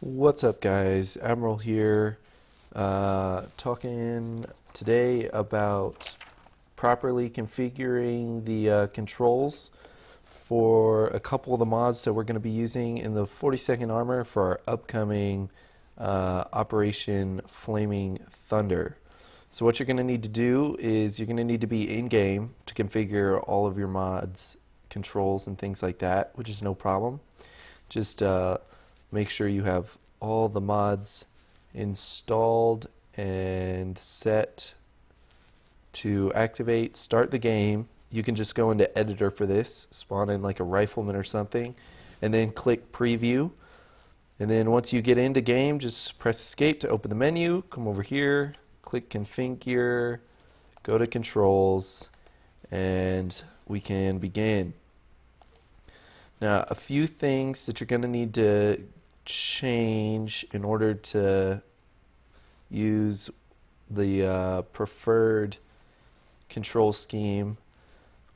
What's up, guys? Admiral here, talking today about properly configuring the controls for a couple of the mods that we're going to be using in the 42nd Armor for our upcoming Operation Flaming Thunder. So what you're going to need to do is you're going to need to be in-game to configure all of your mods, controls, and things like that, which is no problem. Just make sure you have all the mods installed and set to activate. Start the game. You can just go into editor for this, spawn in like a rifleman or something, and then click preview. And then once you get into game, just press escape to open the menu, come over here, click configure, go to controls, and we can begin. Now, a few things that you're going to need to change in order to use the preferred control scheme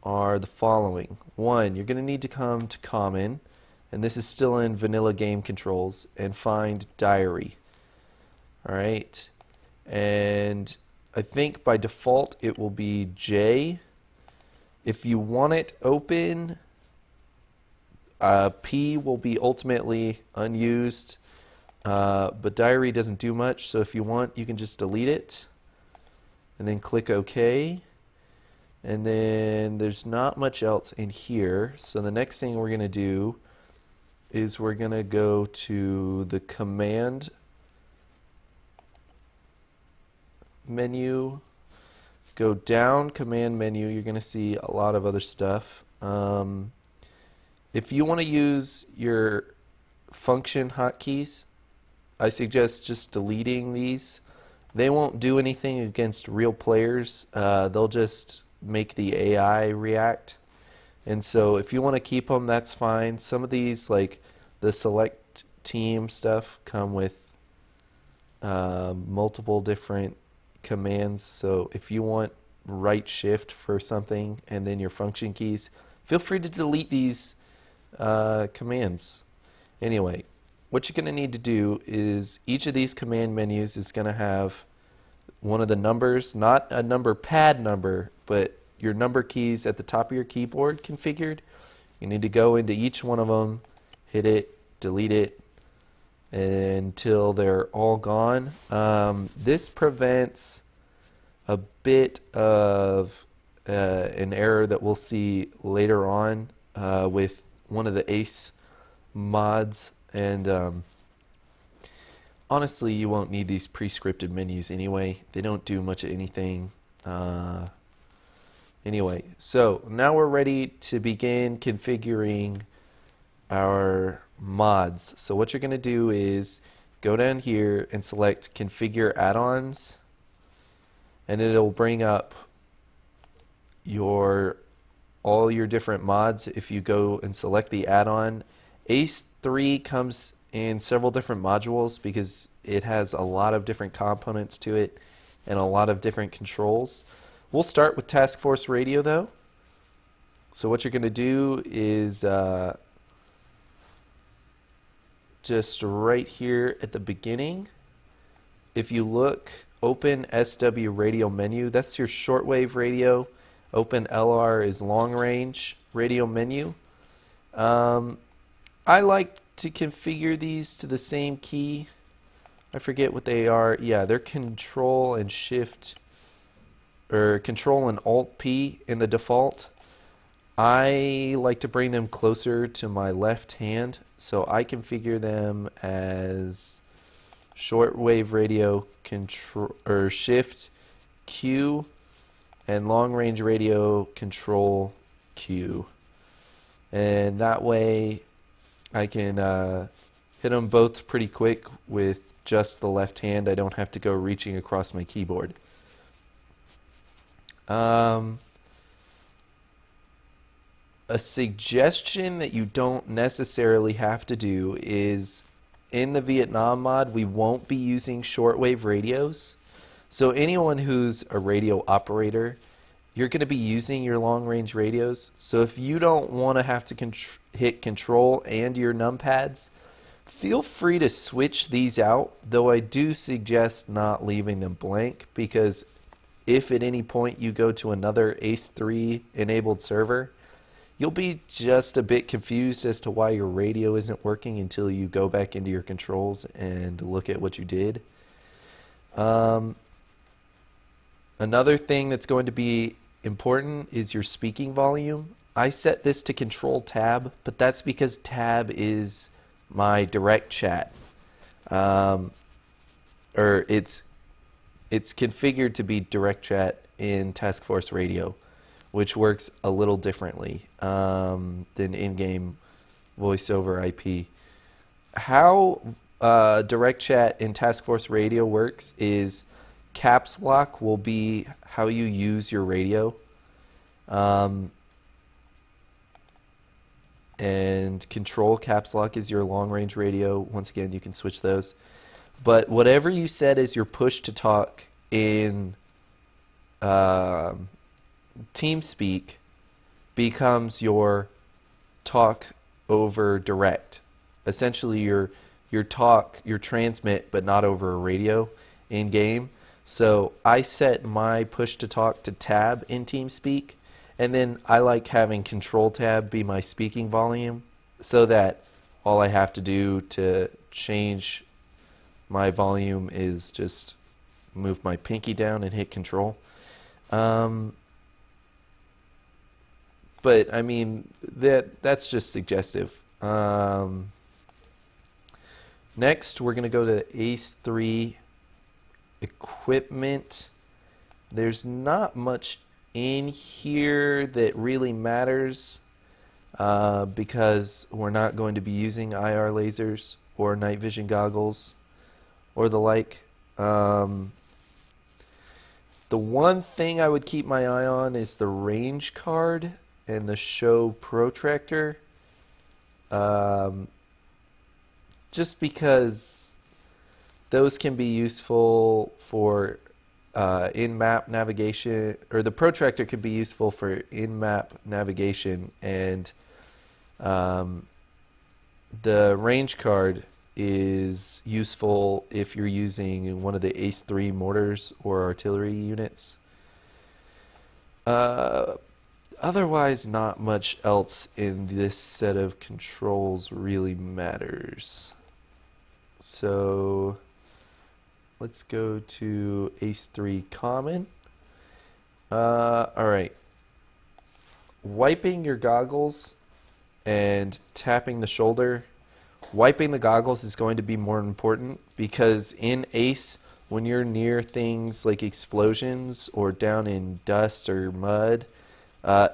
are the following. One, you're going to need to come to common, and this is still in vanilla game controls, and find diary. Alright, and I think by default it will be J. If you want it open, P will be ultimately unused, but diary doesn't do much, so if you want, you can just delete it and then click OK. And then there's not much else in here, so the next thing we're going to do is we're going to go to the command menu, go down command menu. You're going to see a lot of other stuff. If you want to use your function hotkeys, I suggest just deleting these. They won't do anything against real players. They'll just make the AI react. And so if you want to keep them, that's fine. Some of these, like the select team stuff, come with multiple different commands. So if you want right shift for something and then your function keys, feel free to delete these commands. Anyway, what you're going to need to do is each of these command menus is going to have one of the numbers, not a number pad number, but your number keys at the top of your keyboard configured. You need to go into each one of them, hit it, delete it until they're all gone. This prevents a bit of an error that we'll see later on with one of the Ace mods, and honestly, you won't need these pre-scripted menus anyway. They don't do much of anything. Anyway, so now we're ready to begin configuring our mods. So what you're going to do is go down here and select configure add-ons, and it'll bring up all your different mods. If you go and select the add-on, Ace3 comes in several different modules because it has a lot of different components to it and a lot of different controls. We'll start with Task Force Radio though. So what you're going to do is just right here at the beginning, if you look, open SW radio menu, that's your shortwave radio. Open LR is long range radio menu. I like to configure these to the same key. I forget what they are. Yeah, they're Control and Shift, or Control and Alt P in the default. I like to bring them closer to my left hand, so I configure them as shortwave radio control or Shift Q and long range radio control Q, and that way I can hit them both pretty quick with just the left hand. I don't have to go reaching across my keyboard. A suggestion that you don't necessarily have to do is in the Vietnam mod we won't be using shortwave radios. So anyone who's a radio operator, you're going to be using your long-range radios. So if you don't want to have to hit control and your numpads, Feel free to switch these out, though I do suggest not leaving them blank, because if at any point you go to another Ace3 enabled server, you'll be just a bit confused as to why your radio isn't working until you go back into your controls and look at what you did. Another thing that's going to be important is your speaking volume. I set this to control tab, but that's because tab is my direct chat. Or it's configured to be direct chat in Task Force Radio, which works a little differently than in-game voice over IP. How direct chat in Task Force Radio works is caps lock will be how you use your radio. And control caps lock is your long range radio. Once again, you can switch those. But whatever you set as your push to talk in TeamSpeak becomes your talk over direct. Essentially your talk, your transmit, but not over a radio in game. So I set my push to talk to tab in TeamSpeak, and then I like having control tab be my speaking volume, so that all I have to do to change my volume is just move my pinky down and hit control. But I mean, that's just suggestive. Next, we're going to go to Ace3 equipment. There's not much in here that really matters because we're not going to be using IR lasers or night vision goggles or the like. The one thing I would keep my eye on is the range card and the show protractor, just because those can be useful for in-map navigation, or the protractor could be useful for in-map navigation, and the range card is useful if you're using one of the Ace3 mortars or artillery units. Otherwise, not much else in this set of controls really matters. So let's go to Ace3 Common. Alright. Wiping your goggles and tapping the shoulder. Wiping the goggles is going to be more important because in Ace, when you're near things like explosions or down in dust or mud,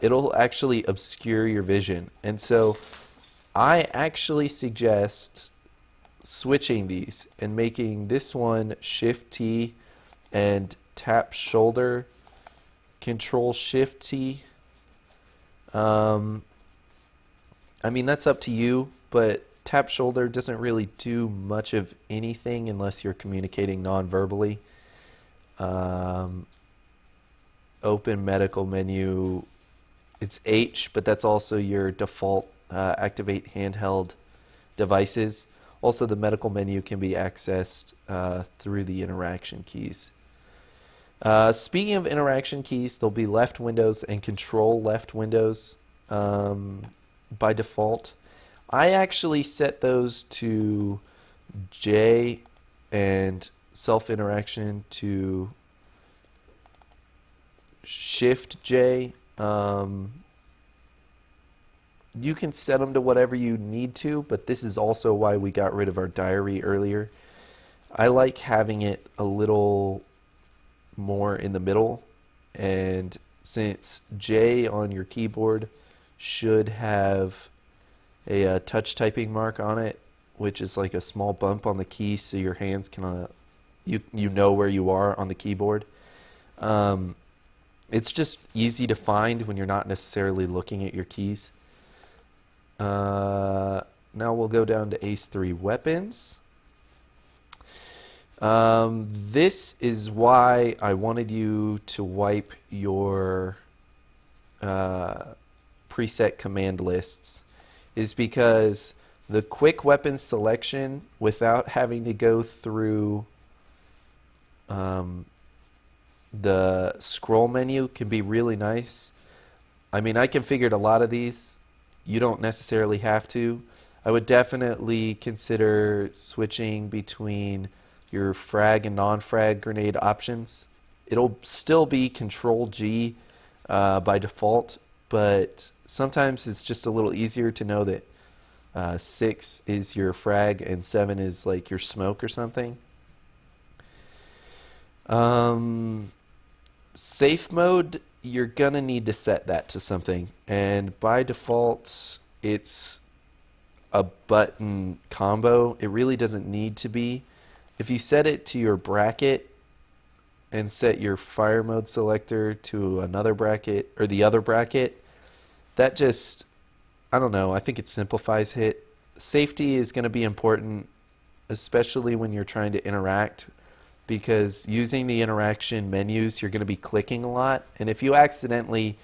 it'll actually obscure your vision. And so I actually suggest switching these and making this one Shift T and tap shoulder, Control Shift T. I mean, that's up to you, but tap shoulder doesn't really do much of anything unless you're communicating non-verbally. Open medical menu, it's H, but that's also your default activate handheld devices. Also, the medical menu can be accessed through the interaction keys. Speaking of interaction keys, there'll be left windows and control left windows by default. I actually set those to J and self-interaction to Shift J. You can set them to whatever you need to, but this is also why we got rid of our diary earlier. I like having it a little more in the middle, and since J on your keyboard should have a touch typing mark on it, which is like a small bump on the key so your hands can you know where you are on the keyboard. It's just easy to find when you're not necessarily looking at your keys. Now we'll go down to Ace3 weapons. This is why I wanted you to wipe your preset command lists, is because the quick weapon selection without having to go through um, the scroll menu can be really nice. I mean, I configured a lot of these. You don't necessarily have to. I would definitely consider switching between your frag and non-frag grenade options. It'll still be Control G by default, but sometimes it's just a little easier to know that 6 is your frag and 7 is like your smoke or something. Safe mode, you're gonna need to set that to something, and by default it's a button combo. It really doesn't need to be. If you set it to your bracket and set your fire mode selector to another bracket or the other bracket, that just, I don't know, I think it simplifies it. Safety is going to be important, especially when you're trying to interact, because using the interaction menus, you're going to be clicking a lot, and if you accidentally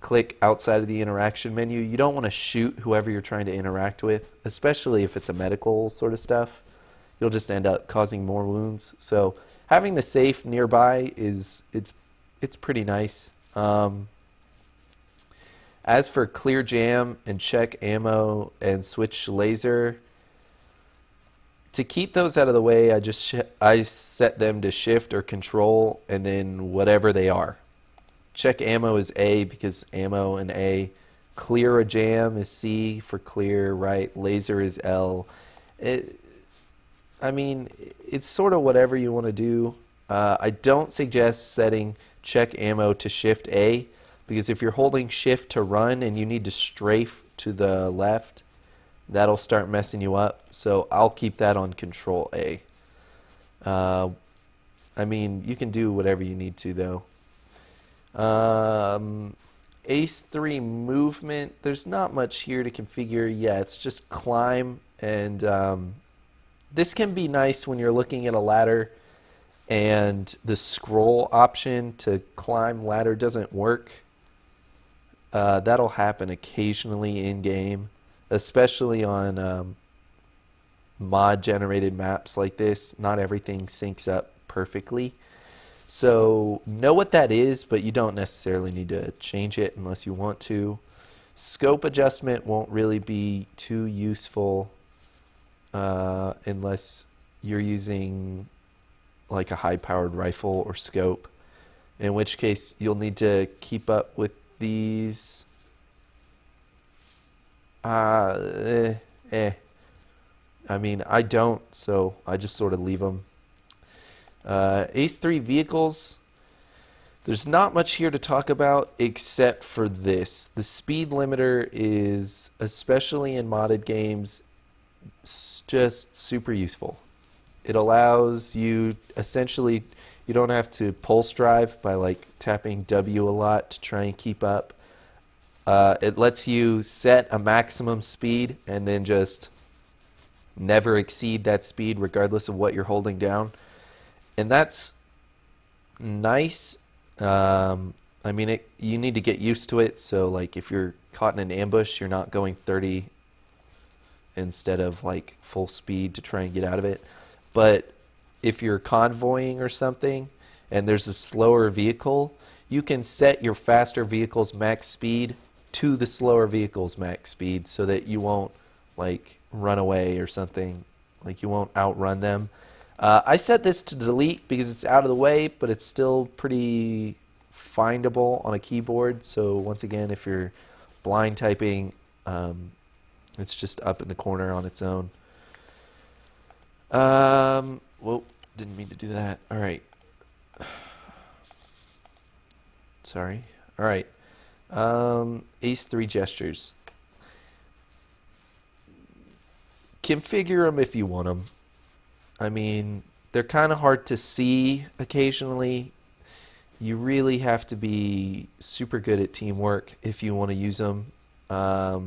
click outside of the interaction menu, you don't want to shoot whoever you're trying to interact with, especially if it's a medical sort of stuff. You'll just end up causing more wounds. So having the safe nearby is it's pretty nice. As for clear jam and check ammo and switch laser, to keep those out of the way, I set them to shift or control and then whatever they are. Check ammo is A because ammo and A. Clear a jam is C for clear, right? Laser is L. I mean, it's sort of whatever you want to do. I don't suggest setting check ammo to shift A, because if you're holding shift to run and you need to strafe to the left, that'll start messing you up. So I'll keep that on control A. I mean, you can do whatever you need to though. Ace3 movement, there's not much here to configure. Yeah, it's just climb, and this can be nice when you're looking at a ladder and the scroll option to climb ladder doesn't work. That'll happen occasionally in game, especially on mod generated maps like this. Not everything syncs up perfectly. So know what that is, but you don't necessarily need to change it unless you want to. Scope adjustment won't really be too useful unless you're using like a high-powered rifle or scope, in which case you'll need to keep up with these. I mean, I don't, so I just sort of leave them. Ace3 Vehicles, there's not much here to talk about except for this. The speed limiter is, especially in modded games, just super useful. It allows you, essentially, you don't have to pulse drive by like tapping W a lot to try and keep up. It lets you set a maximum speed and then just never exceed that speed regardless of what you're holding down. And that's nice. I mean, you need to get used to it. So like if you're caught in an ambush, you're not going 30 instead of like full speed to try and get out of it. But if you're convoying or something and there's a slower vehicle, you can set your faster vehicle's max speed to the slower vehicle's max speed so that you won't like run away or something. Like you won't outrun them. I set this to delete because it's out of the way, but it's still pretty findable on a keyboard. So once again, if you're blind typing, it's just up in the corner on its own. Whoa, didn't mean to do that. All right. Sorry. All right. Ace3 Gestures. Configure them if you want them. I mean, they're kind of hard to see occasionally. You really have to be super good at teamwork if you want to use them. But,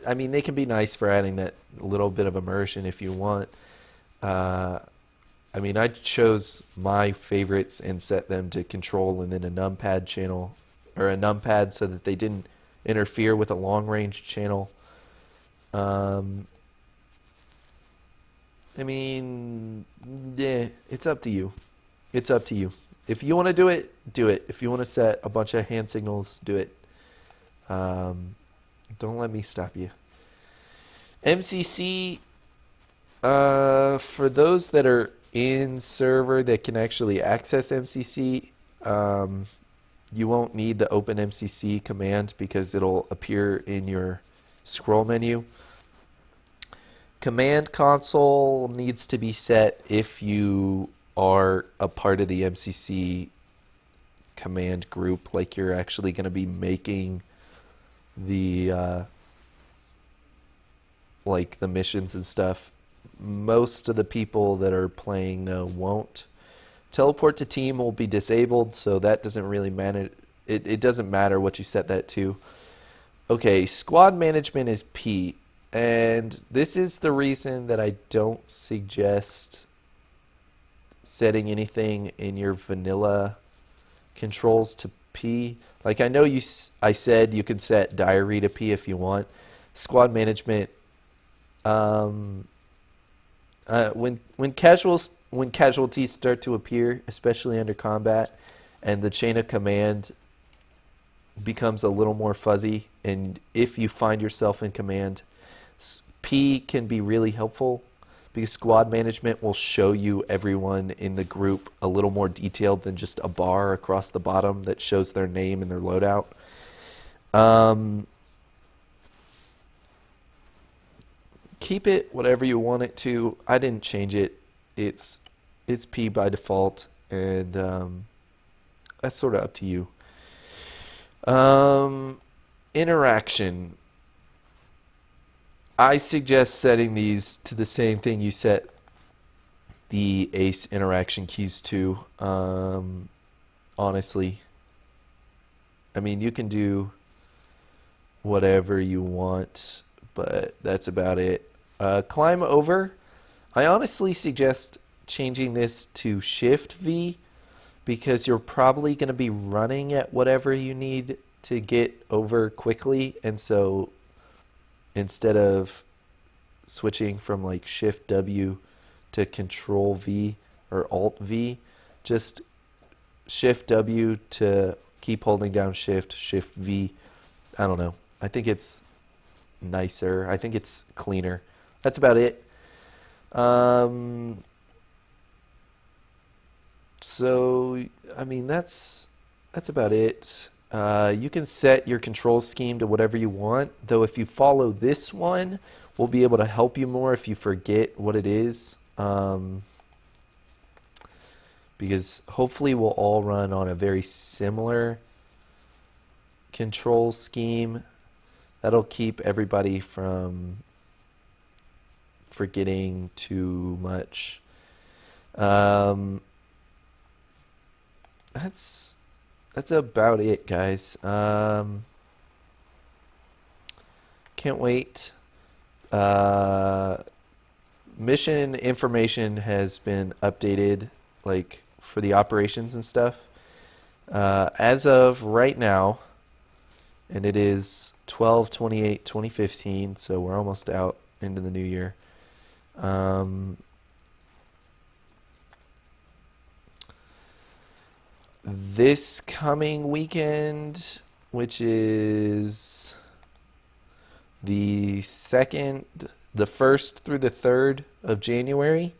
I mean, they can be nice for adding that little bit of immersion if you want. I mean, I chose my favorites and set them to control and then a numpad channel, or a numpad so that they didn't interfere with a long-range channel. I mean, yeah, it's up to you. It's up to you. If you want to do it, do it. If you want to set a bunch of hand signals, do it. Don't let me stop you. MCC, for those that are in server that can actually access MCC, you won't need the open MCC command because it'll appear in your scroll menu. Command console needs to be set if you are a part of the MCC command group, like you're actually going to be making the like the missions and stuff. Most of the people that are playing though won't. Teleport to team will be disabled, so that doesn't really matter. It doesn't matter what you set that to. Okay, squad management is P, and this is the reason that I don't suggest setting anything in your vanilla controls to P. Like I know I said you can set diary to P if you want. Squad management, when casualties start to appear, especially under combat, and the chain of command becomes a little more fuzzy, and if you find yourself in command, P can be really helpful because squad management will show you everyone in the group a little more detailed than just a bar across the bottom that shows their name and their loadout. Keep it whatever you want it to. I didn't change it. It's P by default, and that's sort of up to you. Interaction. I suggest setting these to the same thing you set the Ace interaction keys to. Honestly, I mean, you can do whatever you want, but that's about it. Climb over. I honestly suggest changing this to Shift V because you're probably going to be running at whatever you need to get over quickly, and so instead of switching from like Shift W to Control V or Alt V, just Shift W to keep holding down Shift V. I don't know. I think it's nicer. I think it's cleaner. That's about it. So, I mean, that's about it. You can set your control scheme to whatever you want, though if you follow this one, we'll be able to help you more if you forget what it is. Because hopefully we'll all run on a very similar control scheme. That'll keep everybody from forgetting too much. That's about it, guys. Can't wait. Mission information has been updated, like for the operations and stuff. As of right now, and it is 12/28/2015, so we're almost out into the new year. This coming weekend, which is the 1st through the 3rd of January,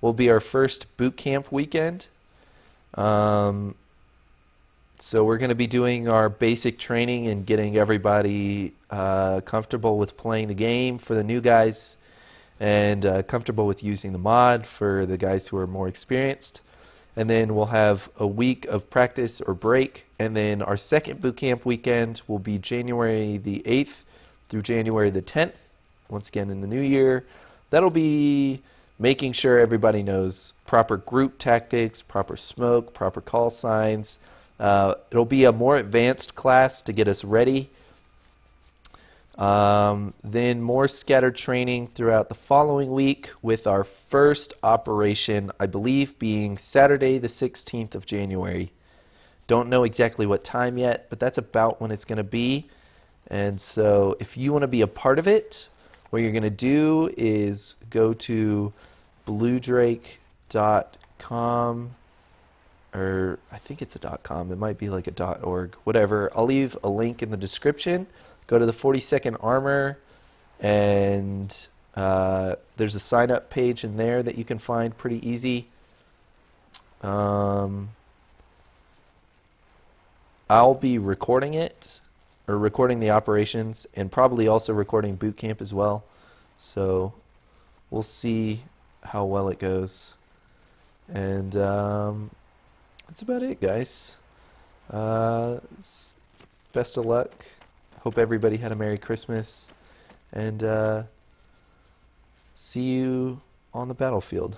will be our first boot camp weekend. So we're going to be doing our basic training and getting everybody comfortable with playing the game for the new guys, and comfortable with using the mod for the guys who are more experienced. And then we'll have a week of practice or break, and then our second boot camp weekend will be January the 8th through January the 10th, once again in the new year. That'll be making sure everybody knows proper group tactics, proper smoke, proper call signs. It'll be a more advanced class to get us ready. Then more scattered training throughout the following week, with our first operation, I believe, being Saturday the 16th of January. Don't know exactly what time yet, but that's about when it's going to be. And so if you want to be a part of it, what you're going to do is go to bluedrake.com, or I think it's a .com. It might be like a .org, whatever. I'll leave a link in the description. Go to the 42nd Armor, and there's a sign-up page in there that you can find pretty easy. I'll be recording it, or recording the operations, and probably also recording boot camp as well. So we'll see how well it goes. And that's about it, guys. Best of luck. Hope everybody had a Merry Christmas. And see you on the battlefield.